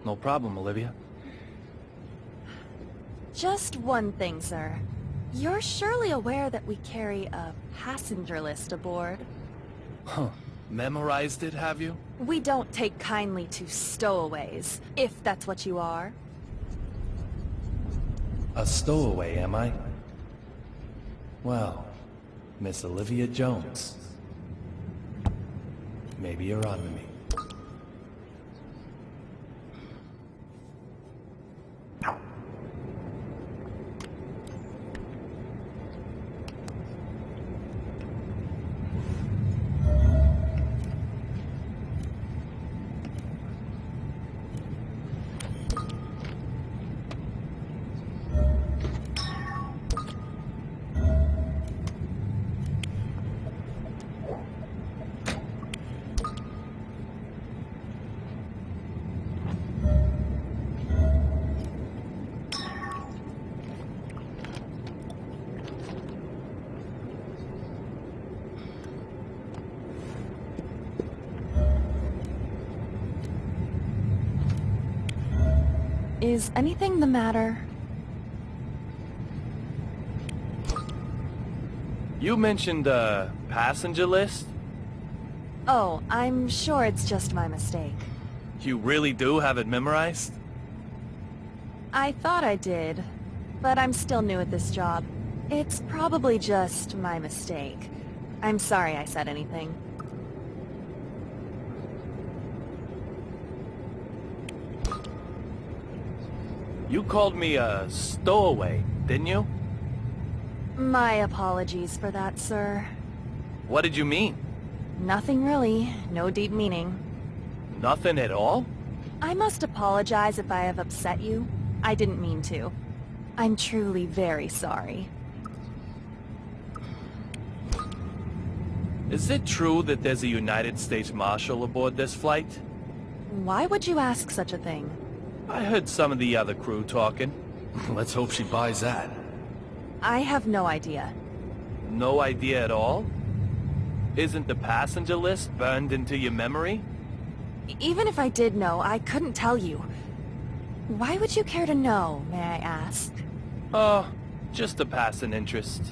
No problem, Olivia. Just one thing, sir. You're surely aware that we carry a passenger list aboard. Huh. Memorized it, have you? We don't take kindly to stowaways, if that's what you are. A stowaway, am I? Well, Miss Olivia Jones. Maybe you're on to me. Is anything the matter? You mentioned a passenger list? Oh, I'm sure it's just my mistake. You really do have it memorized? I thought I did, but I'm still new at this job. It's probably just my mistake. I'm sorry I said anything. You called me a stowaway, didn't you? My apologies for that, sir. What did you mean? Nothing really. No deep meaning. Nothing at all? I must apologize if I have upset you. I didn't mean to. I'm truly very sorry. Is it true that there's a United States Marshal aboard this flight? Why would you ask such a thing? I heard some of the other crew talking. Let's hope she buys that. I have no idea. No idea at all? Isn't the passenger list burned into your memory? Even if I did know, I couldn't tell you. Why would you care to know, may I ask? Oh, just a passing interest.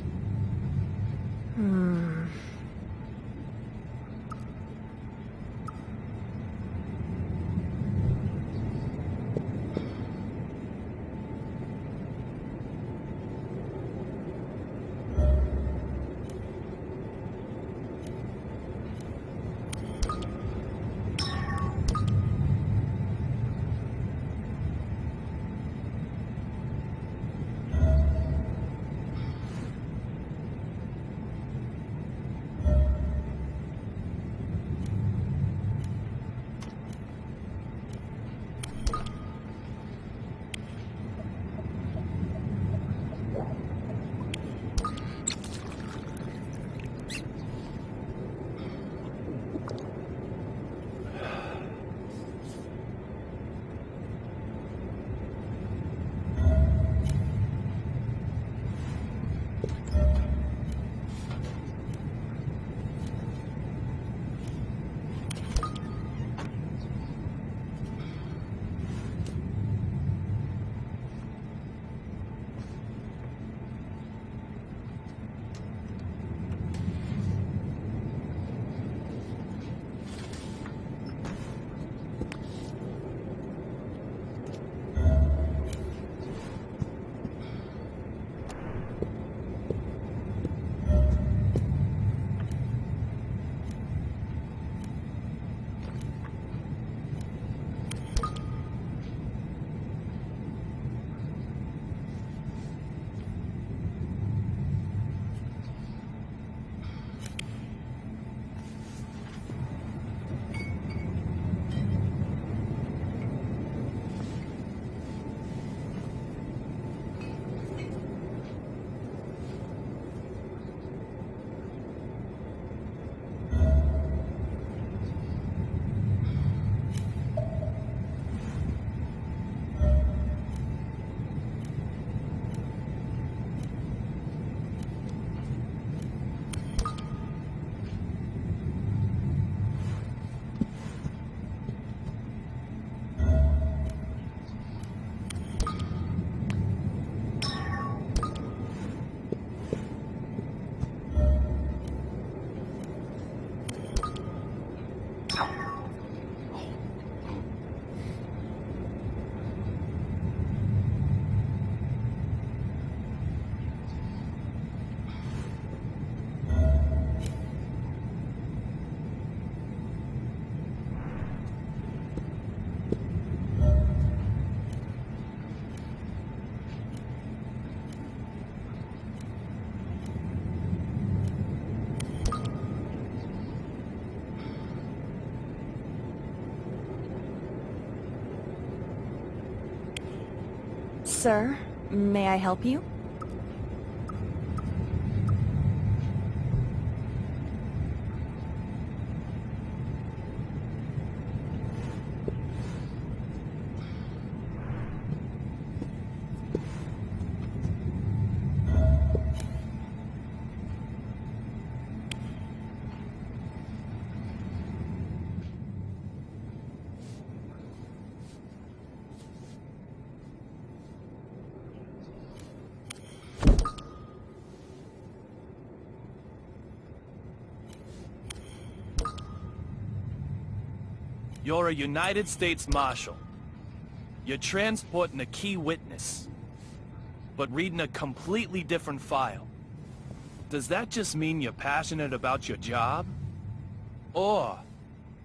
Sir, may I help you? You're a United States Marshal. You're transporting a key witness, but reading a completely different file. Does that just mean you're passionate about your job? Or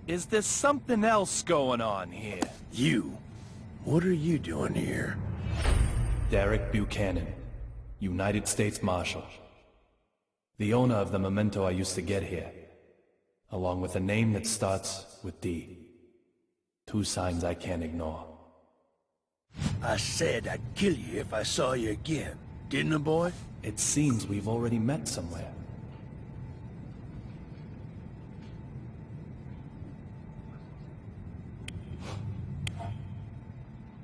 is there something else going on here? You. What are you doing here? Derek Buchanan, United States Marshal. The owner of the memento I used to get here, along with a name that starts with D. Two signs I can't ignore. I said I'd kill you if I saw you again. Didn't I, boy? It seems we've already met somewhere.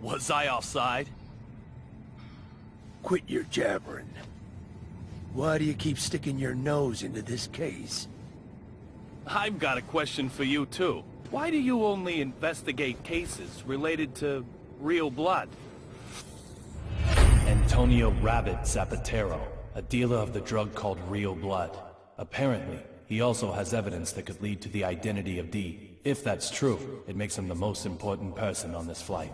Was I offside? Quit your jabbering. Why do you keep sticking your nose into this case? I've got a question for you, too. Why do you only investigate cases related to real blood? Antonio Rabbit Zapatero, a dealer of the drug called Real Blood. Apparently, he also has evidence that could lead to the identity of D. If that's true, it makes him the most important person on this flight.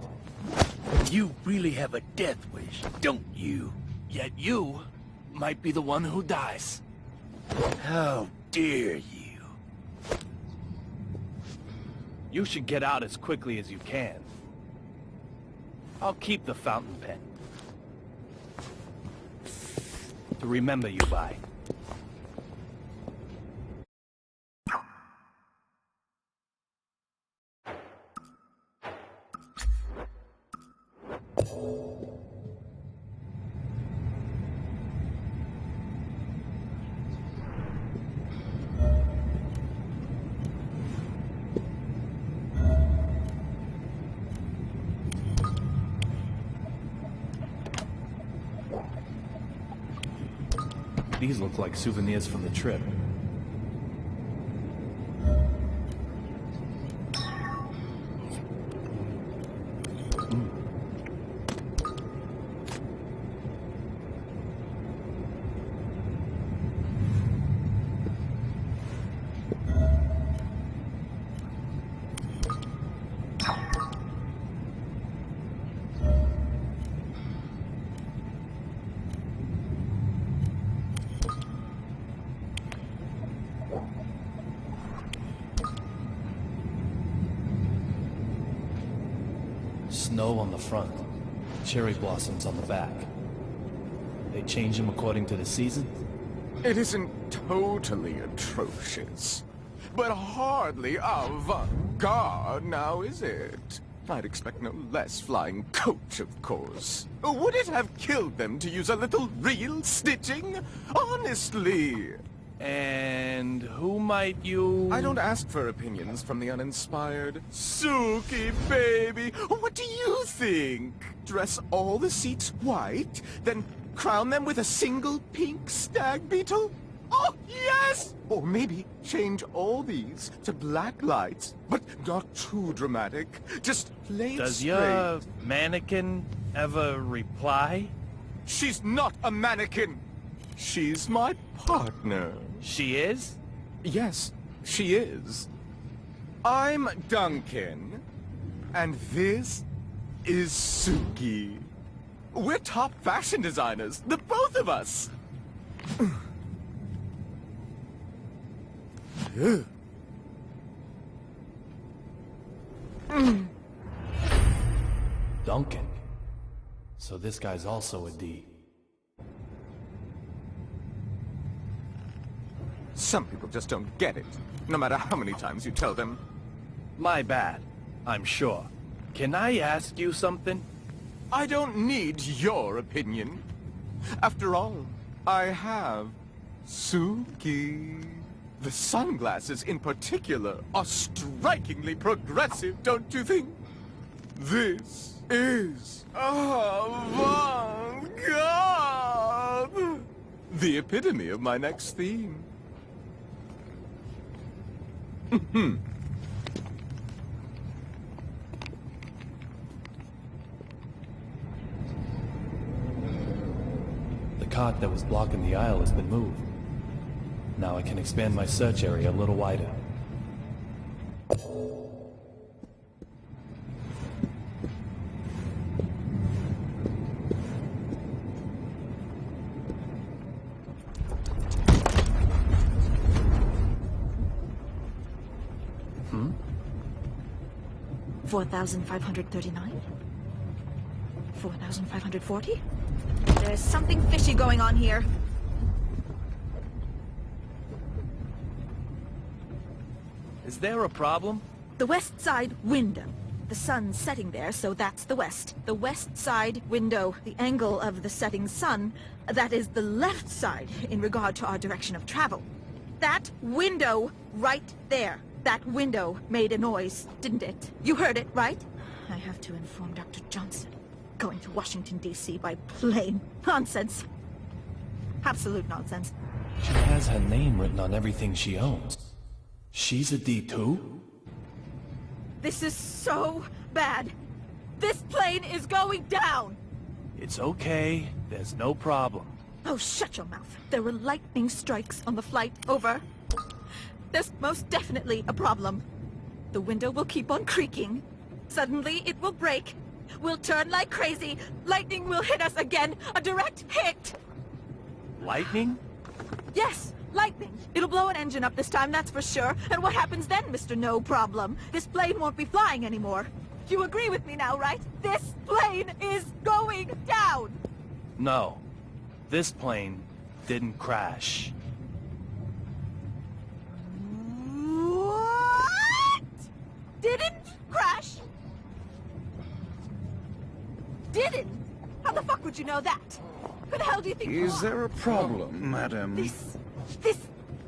You really have a death wish, don't you? Yet you might be the one who dies. How dare you? You should get out as quickly as you can. I'll keep the fountain pen to remember you by. These look like souvenirs from the trip. Snow on the front, cherry blossoms on the back. They change them according to the season? It isn't totally atrocious, but hardly avant-garde now, is it? I'd expect no less flying coach, of course. Would it have killed them to use a little real stitching? Honestly! And who might you... I don't ask for opinions from the uninspired. Suki, baby, what do you think? Dress all the seats white, then crown them with a single pink stag beetle? Oh, yes! Or maybe change all these to black lights, but not too dramatic. Just plain Does straight. your mannequin ever reply? She's not a mannequin. She's my partner. She is? Yes, she is. I'm Duncan, and this is Suki. We're top fashion designers, the both of us. Duncan. So this guy's also a D. Some people just don't get it, no matter how many times you tell them. My bad, I'm sure. Can I ask you something? I don't need your opinion. After all, I have Suki. The sunglasses in particular are strikingly progressive, don't you think? This is avant-garde! The epitome of my next theme. The cot that was blocking the aisle has been moved. Now I can expand my search area a little wider. Hmm? 4,539? 4,540? There's something fishy going on here. Is there a problem? The west side window. The sun's setting there, so that's the west. The west side window, the angle of the setting sun, that is the left side in regard to our direction of travel. That window right there. That window made a noise, didn't it? You heard it, right? I have to inform Dr. Johnson. Going to Washington, D.C. by plane. Nonsense. Absolute nonsense. She has her name written on everything she owns. She's a D2? This is so bad. This plane is going down! It's okay. There's no problem. Oh, shut your mouth. There were lightning strikes on the flight over. There's most definitely a problem. The window will keep on creaking. Suddenly, it will break. We'll turn like crazy. Lightning will hit us again. A direct hit! Lightning? Yes, lightning. It'll blow an engine up this time, that's for sure. And what happens then, Mr. No Problem? This plane won't be flying anymore. You agree with me now, right? This plane is going down! No. This plane didn't crash. What? Didn't crash? Didn't? How the fuck would you know that? Who the hell do you think you Is are? there a problem, madam? This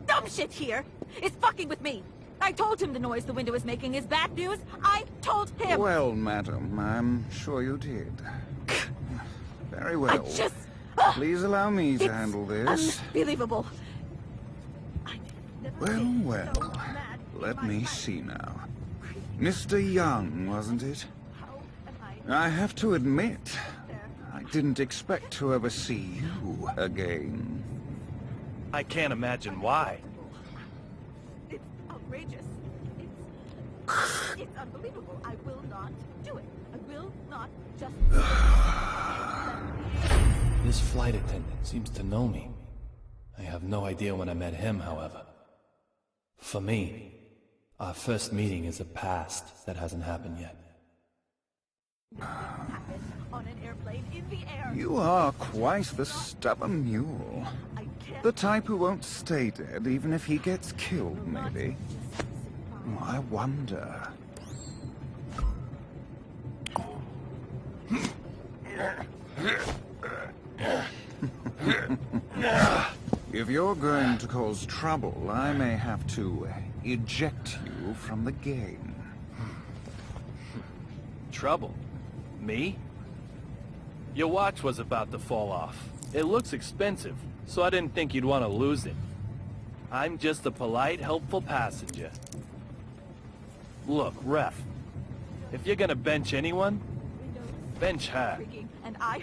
dumb shit here is fucking with me. I told him the noise the window is making is bad news. I told him. Well, madam, I'm sure you did. Very well. Please allow me to handle this. Unbelievable. I've never been Well, so mad in let my me life. see now. Mr. Young, wasn't it? How am I I have to admit, there? I didn't expect to ever see you again. I can't imagine why. It's outrageous. It's unbelievable. I will not do it. I will not just This flight attendant seems to know me. I have no idea when I met him, however. For me, our first meeting is a past that hasn't happened yet. happen on an airplane in the air. You are quite the stubborn mule. I can't The type who won't stay dead even if he gets killed, maybe. Oh, I wonder. If you're going to cause trouble, I may have to eject you from the game. Trouble? Me? Your watch was about to fall off. It looks expensive, so I didn't think you'd want to lose it. I'm just a polite, helpful passenger. Look, Ref, if you're gonna bench anyone, bench her. freaking, and I